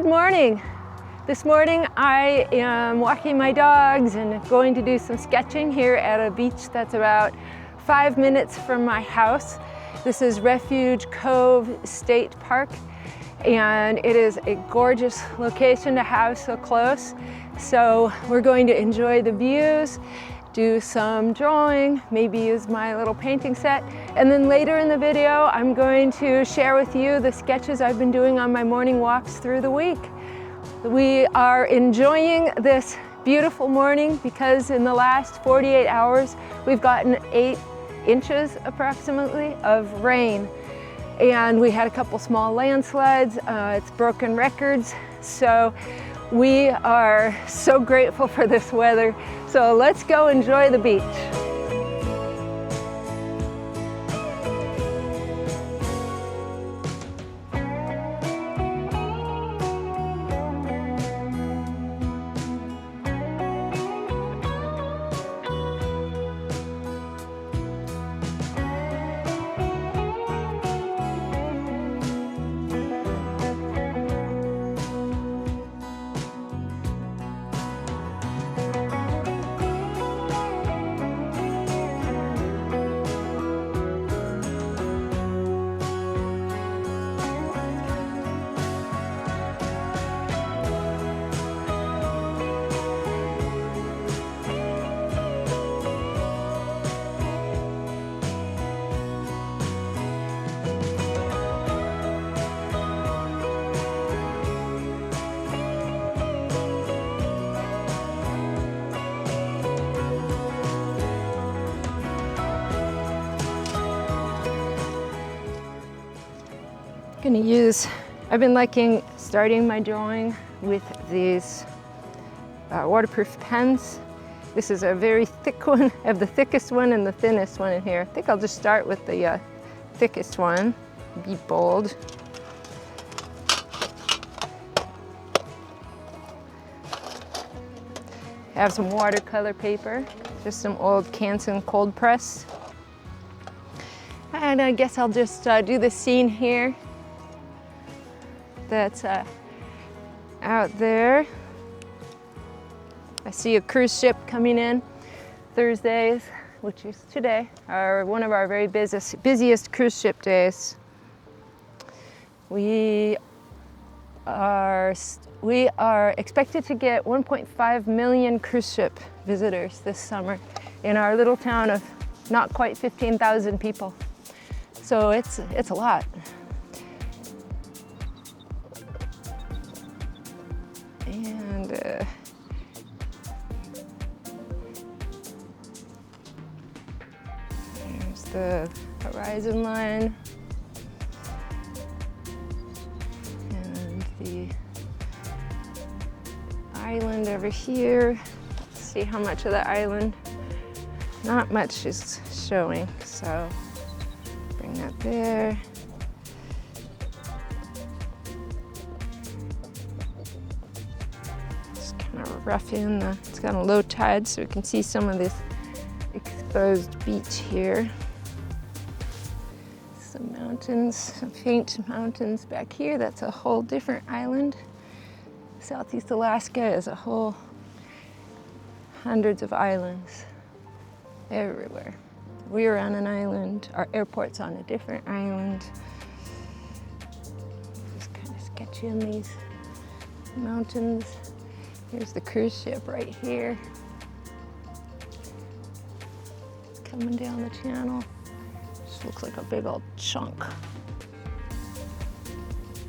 Good morning. This morning I am walking my dogs and going to do some sketching here at a beach that's about 5 minutes from my house. This is Refuge Cove State Park, and it is a gorgeous location to have so close. So we're going to enjoy the views, do some drawing, maybe use my little painting set, and then later in the video I'm going to share with you the sketches I've been doing on my morning walks through the week. We are enjoying this beautiful morning because in the last 48 hours we've gotten 8 inches approximately of rain, and we had a couple small landslides. It's broken records, so we are so grateful for this weather. So let's go enjoy the beach. I've been liking starting my drawing with these waterproof pens. This is a very thick one. I have the thickest one and the thinnest one in here. I think I'll just start with the thickest one. Be bold. I have some watercolor paper, just some old Canson cold press. And I guess I'll just do the scene here that's out there. I see a cruise ship coming in. Thursdays, which is today, are one of our very busiest cruise ship days. We are expected to get 1.5 million cruise ship visitors this summer in our little town of not quite 15,000 people. So it's a lot. And there's the horizon line and the island over here. Let's see how much of the island. Not much is showing, so bring that there. Rough in it's got a low tide, so we can see some of this exposed beach here. Some mountains, some faint mountains back here. That's a whole different island. Southeast Alaska is a whole hundreds of islands everywhere. We're on an island. Our airport's on a different island. Just kind of sketchy in these mountains. Here's the cruise ship right here. It's coming down the channel. Just looks like a big old chunk.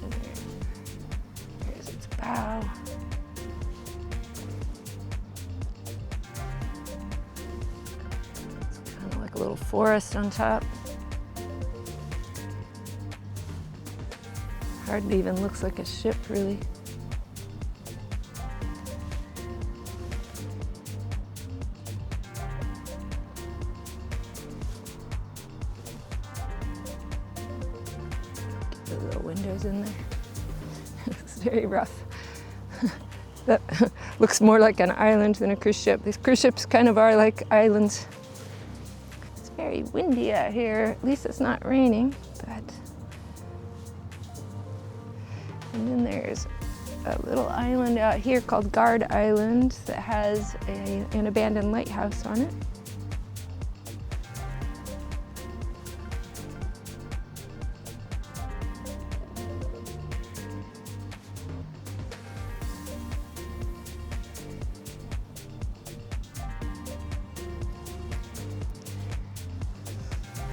And here's its bow. It's kind of like a little forest on top. Hardly even looks like a ship, really. Little windows in there. It's very rough. That looks more like an island than a cruise ship. These cruise ships kind of are like islands. It's very windy out here. At least it's not raining, but. And then there's a little island out here called Guard Island that has an abandoned lighthouse on it.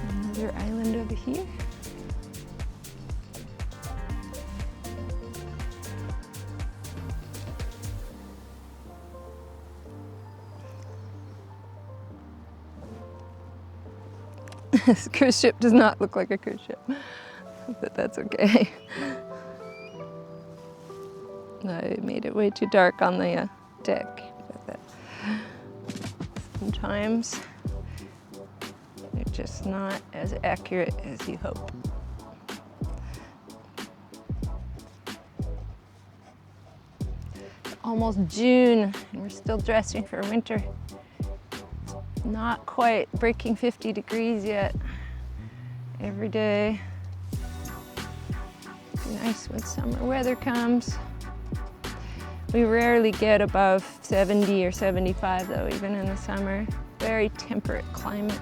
Another island over here. This cruise ship does not look like a cruise ship, but that's okay. I made it way too dark on the deck. Sometimes they're just not as accurate as you hope. It's almost June and we're still dressing for winter. Not quite breaking 50 degrees yet. Every day. Be nice when summer weather comes. We rarely get above 70 or 75 though, even in the summer. Very temperate climate.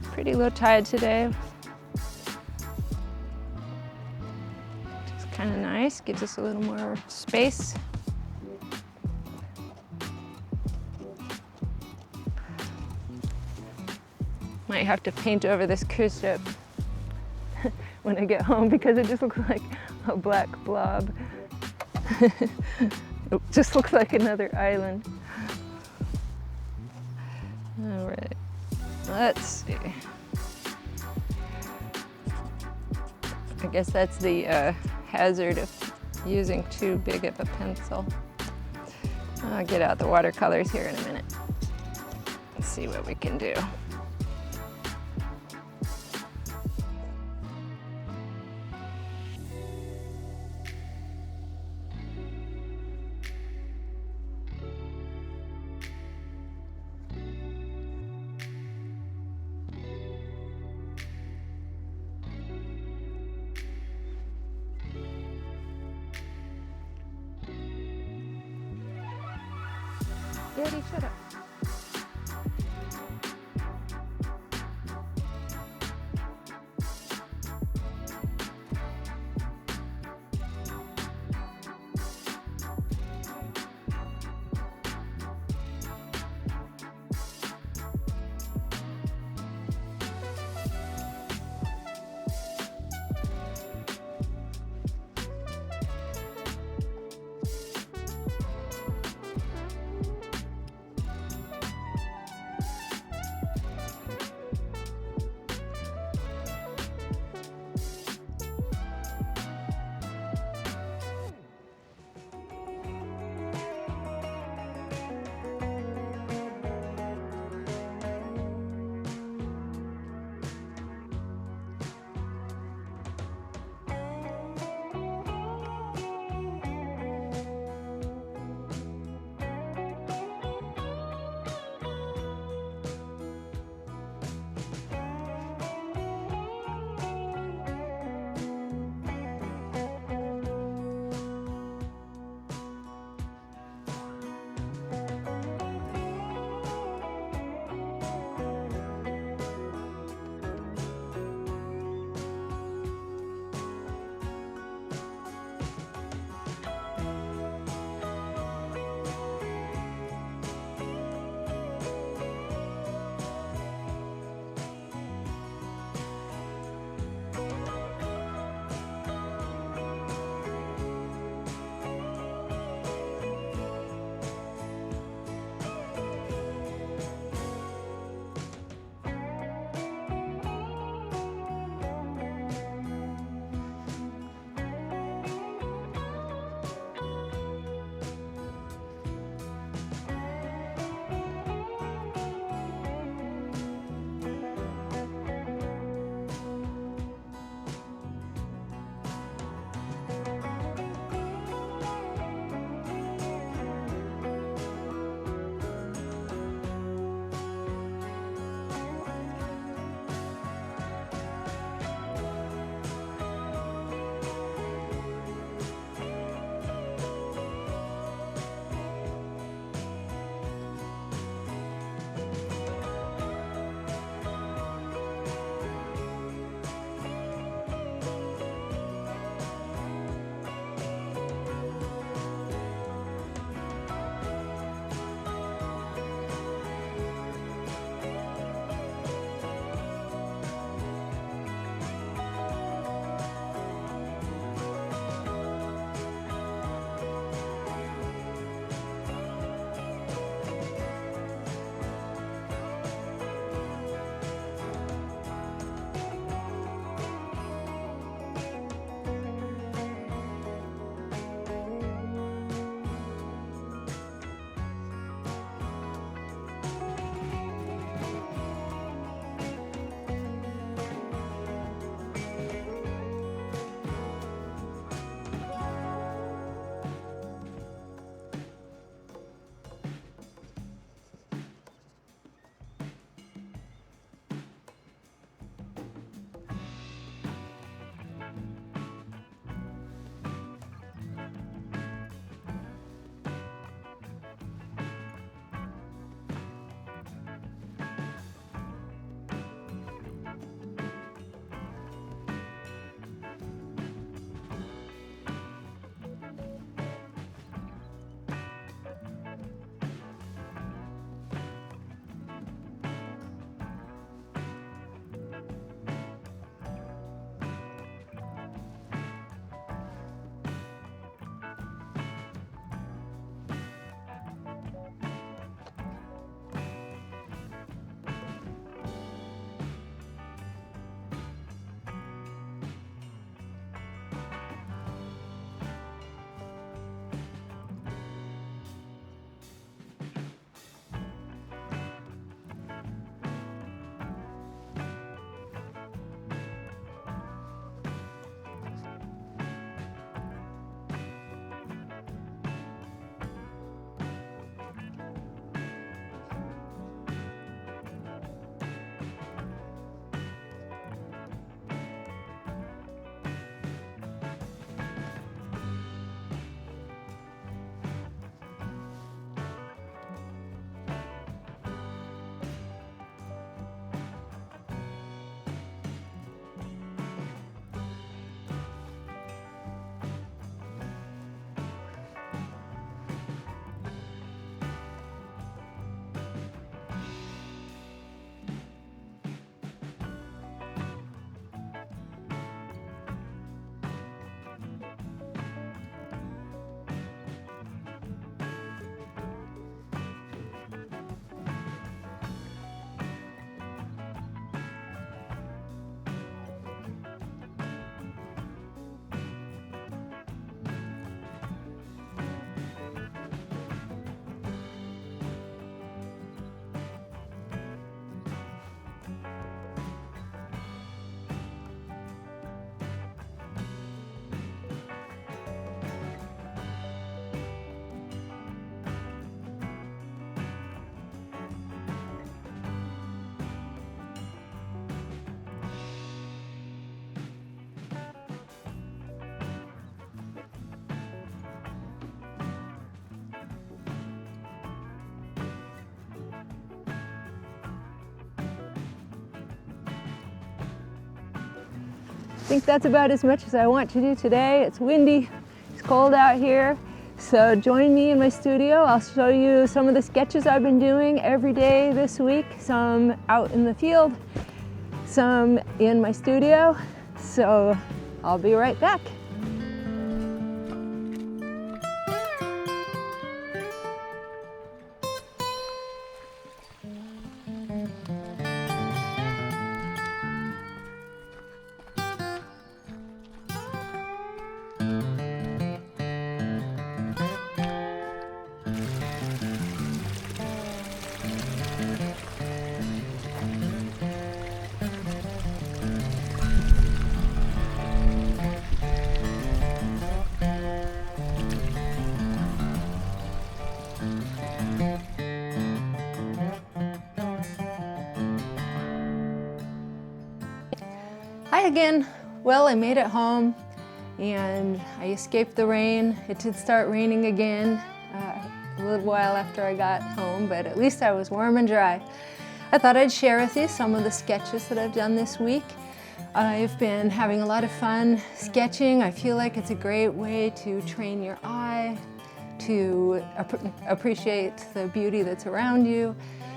Pretty low tide today. It's kind of nice, gives us a little more space. Might have to paint over this cruise ship when I get home because it just looks like a black blob. It just looks like another island. All right, let's see. I guess that's the hazard of using too big of a pencil. I'll get out the watercolors here in a minute. Let's see what we can do. Daddy, shut up. I think that's about as much as I want to do today. It's windy, it's cold out here. So join me in my studio. I'll show you some of the sketches I've been doing every day this week, some out in the field, some in my studio. So I'll be right back. Hi again. Well, I made it home and I escaped the rain. It did start raining again a little while after I got home, but at least I was warm and dry. I thought I'd share with you some of the sketches that I've done this week. I've been having a lot of fun sketching. I feel like it's a great way to train your eye, to appreciate the beauty that's around you,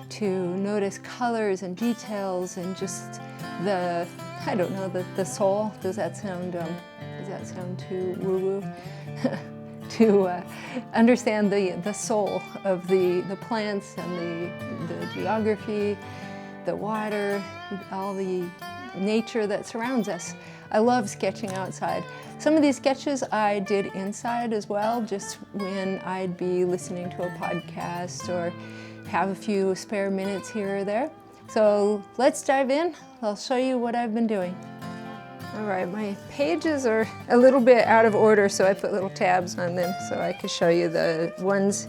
to notice colors and details and just the, I don't know, the soul. Does that sound too woo-woo? To understand the soul of the plants and the geography, the water, all the nature that surrounds us. I love sketching outside. Some of these sketches I did inside as well, just when I'd be listening to a podcast or have a few spare minutes here or there. So let's dive in. I'll show you what I've been doing. All right, my pages are a little bit out of order, so I put little tabs on them so I could show you the ones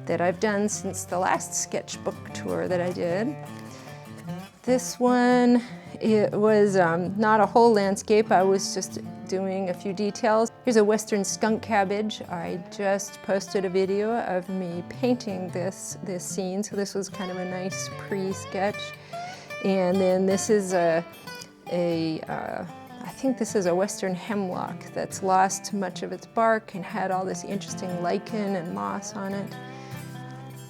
that I've done since the last sketchbook tour that I did. This one, it was not a whole landscape. I was just doing a few details. Here's a western skunk cabbage. I just posted a video of me painting this scene, so this was kind of a nice pre-sketch. And then this is I think this is a western hemlock that's lost much of its bark and had all this interesting lichen and moss on it.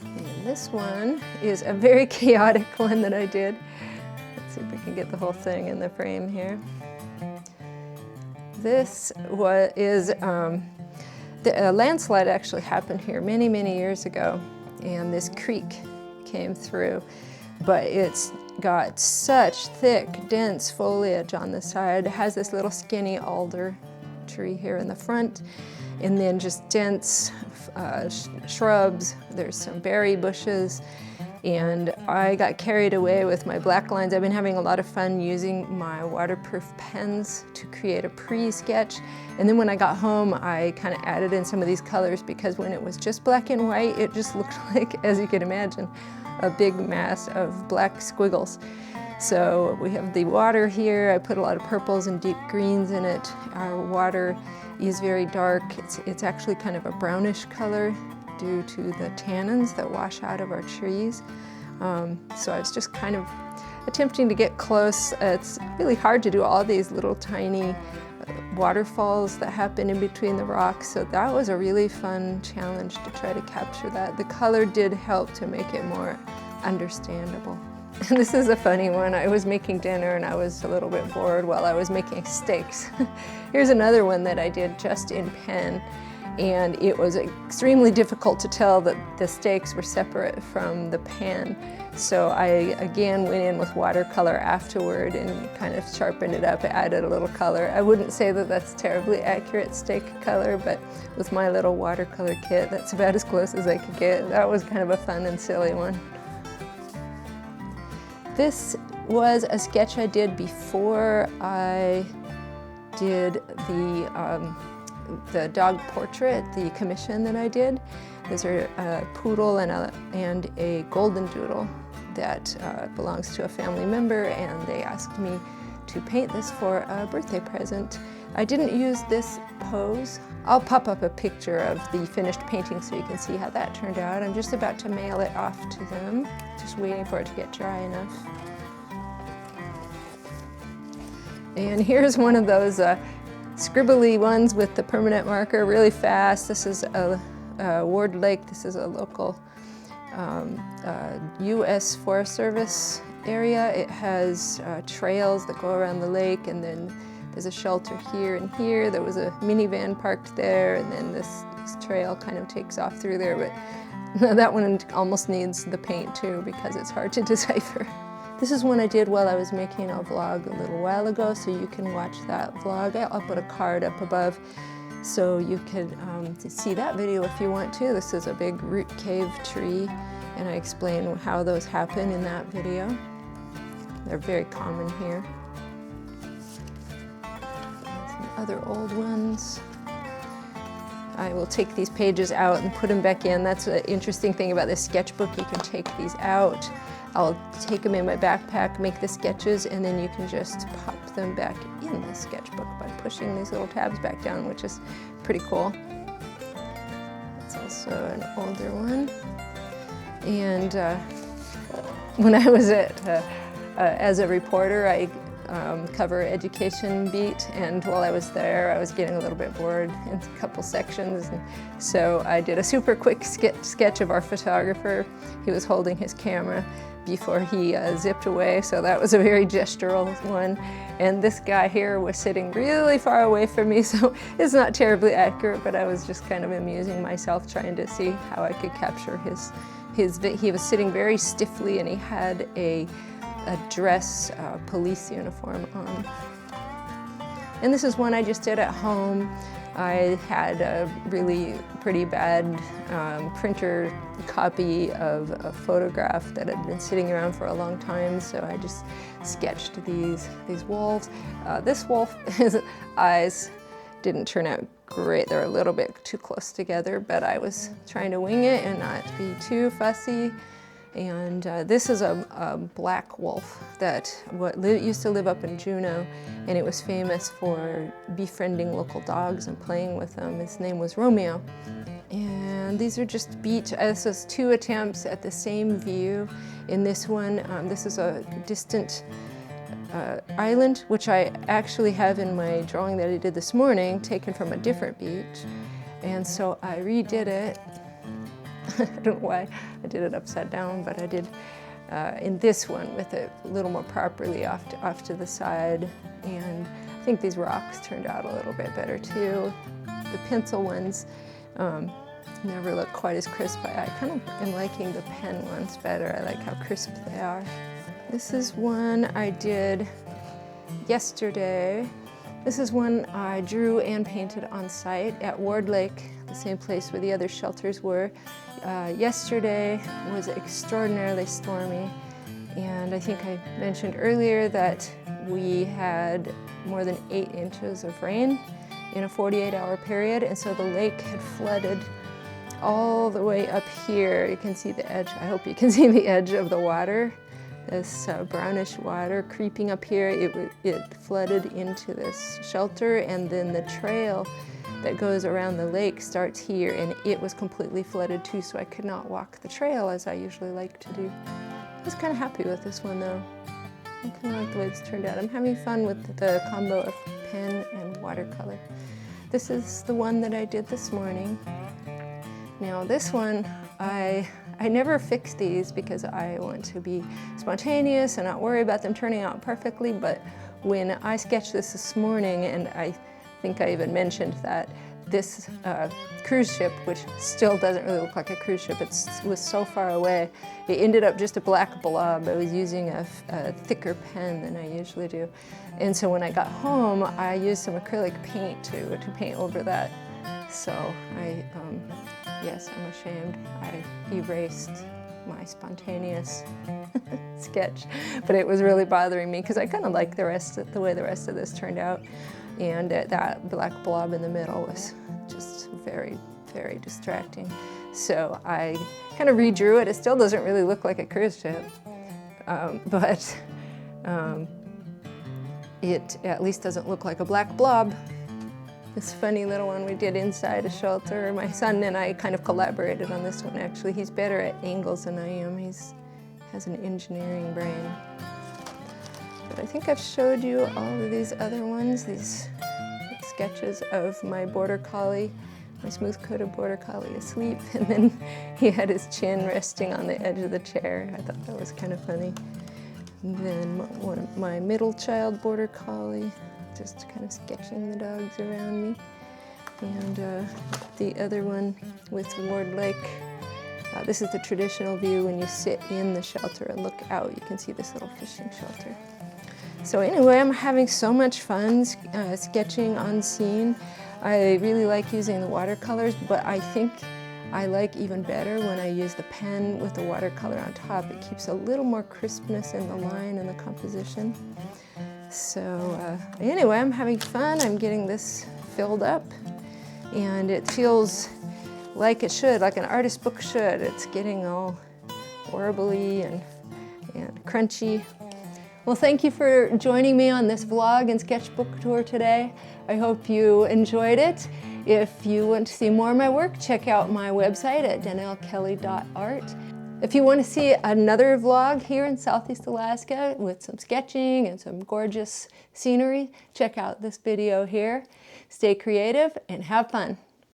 And this one is a very chaotic one that I did. Let's see if we can get the whole thing in the frame here. This is a landslide actually happened here many, many years ago, and this creek came through, but it's got such thick, dense foliage on the side. It has this little skinny alder tree here in the front, and then just dense shrubs. There's some berry bushes, and I got carried away with my black lines. I've been having a lot of fun using my waterproof pens to create a pre-sketch, and then when I got home, I kind of added in some of these colors because when it was just black and white, it just looked like, as you can imagine, a big mass of black squiggles. So we have the water here. I put a lot of purples and deep greens in it. Our water is very dark. It's actually kind of a brownish color due to the tannins that wash out of our trees. So I was just kind of attempting to get close. It's really hard to do all these little tiny waterfalls that happen in between the rocks, so that was a really fun challenge to try to capture that. The color did help to make it more understandable. And this is a funny one. I was making dinner and I was a little bit bored while I was making steaks. Here's another one that I did just in pen, and it was extremely difficult to tell that the steaks were separate from the pan. So I again went in with watercolor afterward and kind of sharpened it up, added a little color. I wouldn't say that that's terribly accurate steak color, but with my little watercolor kit, that's about as close as I could get. That was kind of a fun and silly one. This was a sketch I did before I did the dog portrait, the commission that I did. These are a poodle and a golden doodle that belongs to a family member, and they asked me to paint this for a birthday present. I didn't use this pose. I'll pop up a picture of the finished painting so you can see how that turned out. I'm just about to mail it off to them, just waiting for it to get dry enough. And here's one of those scribbly ones with the permanent marker, really fast. This is a Ward Lake. This is a local U.S. Forest Service area. It has trails that go around the lake, and then there's a shelter here and here. There was a minivan parked there, and then this trail kind of takes off through there, but that one almost needs the paint too because it's hard to decipher. This is one I did while I was making a vlog a little while ago, so you can watch that vlog. I'll put a card up above so you can see that video if you want to. This is a big root cave tree, and I explain how those happen in that video. They're very common here. Some other old ones. I will take these pages out and put them back in. That's an interesting thing about this sketchbook. You can take these out. I'll take them in my backpack, make the sketches, and then you can just pop them back in the sketchbook by pushing these little tabs back down, which is pretty cool. It's also an older one. And when I was as a reporter, I cover education beat, and while I was there I was getting a little bit bored in a couple sections, and so I did a super quick sketch of our photographer. He was holding his camera before he zipped away, so that was a very gestural one. And this guy here was sitting really far away from me, so it's not terribly accurate, but I was just kind of amusing myself trying to see how I could capture he was sitting very stiffly, and he had a dress police uniform on. And this is one I just did at home. I had a really pretty bad printer copy of a photograph that had been sitting around for a long time, so I just sketched these wolves. This wolf, his eyes didn't turn out great. They're a little bit too close together, but I was trying to wing it and not be too fussy. And this is a black wolf that used to live up in Juneau, and it was famous for befriending local dogs and playing with them. His name was Romeo. And these are just beach. This is 2 attempts at the same view. In this one, this is a distant island, which I actually have in my drawing that I did this morning, taken from a different beach. And so I redid it. I don't know why I did it upside down, but I did in this one with it a little more properly off to the side. And I think these rocks turned out a little bit better too. The pencil ones never look quite as crisp. I kind of am liking the pen ones better. I like how crisp they are. This is one I did yesterday. This is one I drew and painted on site at Ward Lake, the same place where the other shelters were. Yesterday was extraordinarily stormy, and I think I mentioned earlier that we had more than 8 inches of rain in a 48-hour period, and so the lake had flooded all the way up here. You can see the edge. I hope you can see the edge of the water. This brownish water creeping up here. It flooded into this shelter, and then the trail that goes around the lake starts here, and it was completely flooded too, so I could not walk the trail as I usually like to do. I was kind of happy with this one though. I kind of like the way it's turned out. I'm having fun with the combo of pen and watercolor. This is the one that I did this morning. Now this one, I never fix these because I want to be spontaneous and not worry about them turning out perfectly, but when I sketched this morning, and I think I even mentioned that this cruise ship, which still doesn't really look like a cruise ship, it was so far away, it ended up just a black blob. I was using a thicker pen than I usually do. And so when I got home, I used some acrylic paint to paint over that. So yes, I'm ashamed. I erased my spontaneous sketch, but it was really bothering me because I kind of like the way the rest of this turned out. And that black blob in the middle was just very, very distracting. So I kind of redrew it. It still doesn't really look like a cruise ship, but it at least doesn't look like a black blob. This funny little one we did inside a shelter. My son and I kind of collaborated on this one, actually. He's better at angles than I am. He has an engineering brain. But I think I've showed you all of these other ones, these sketches of my border collie, my smooth-coated border collie asleep, and then he had his chin resting on the edge of the chair. I thought that was kind of funny. And then one of my middle child border collie, just kind of sketching the dogs around me. And the other one with Ward Lake. This is the traditional view when you sit in the shelter and look out. You can see this little fishing shelter. So anyway, I'm having so much fun sketching on scene. I really like using the watercolors, but I think I like even better when I use the pen with the watercolor on top. It keeps a little more crispness in the line and the composition. So anyway, I'm having fun. I'm getting this filled up, and it feels like it should, like an artist book should. It's getting all warbly and crunchy. Well, thank you for joining me on this vlog and sketchbook tour today. I hope you enjoyed it. If you want to see more of my work, check out my website at danellekelly.art. If you want to see another vlog here in Southeast Alaska with some sketching and some gorgeous scenery, check out this video here. Stay creative and have fun.